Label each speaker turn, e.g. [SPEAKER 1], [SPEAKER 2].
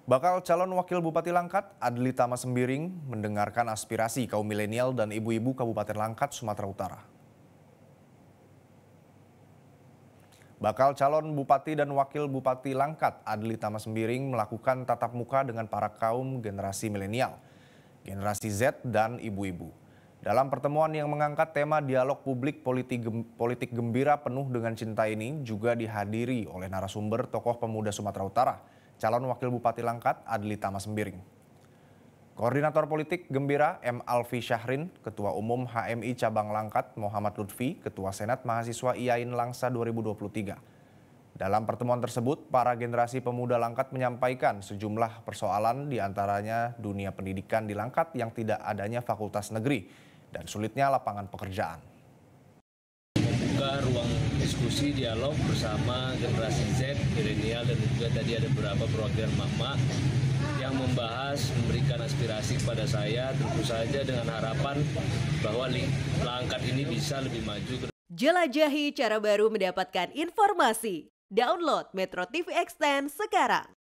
[SPEAKER 1] Bakal calon wakil Bupati Langkat, Adli Tama Sembiring, mendengarkan aspirasi kaum milenial dan ibu-ibu Kabupaten Langkat, Sumatera Utara. Bakal calon Bupati dan Wakil Bupati Langkat, Adli Tama Sembiring, melakukan tatap muka dengan para kaum generasi milenial, generasi Z, dan ibu-ibu. Dalam pertemuan yang mengangkat tema dialog publik politik gembira penuh dengan cinta ini juga dihadiri oleh narasumber tokoh pemuda Sumatera Utara, calon Wakil Bupati Langkat, Adli Tama Sembiring. Koordinator Politik Gembira M. Alfi Syahrin, Ketua Umum HMI Cabang Langkat Muhammad Lutfi, Ketua Senat Mahasiswa IAIN Langsa 2023. Dalam pertemuan tersebut, para generasi pemuda Langkat menyampaikan sejumlah persoalan diantaranya dunia pendidikan di Langkat yang tidak adanya fakultas negeri dan sulitnya lapangan pekerjaan.
[SPEAKER 2] Membuka ruang diskusi dialog bersama generasi Z, milenial, dan juga tadi ada beberapa perwakilan mama yang membahas, memberikan aspirasi kepada saya, tentu saja dengan harapan bahwa Langkat ini bisa lebih maju.
[SPEAKER 3] Jelajahi cara baru mendapatkan informasi. Download Metro TV Extend sekarang.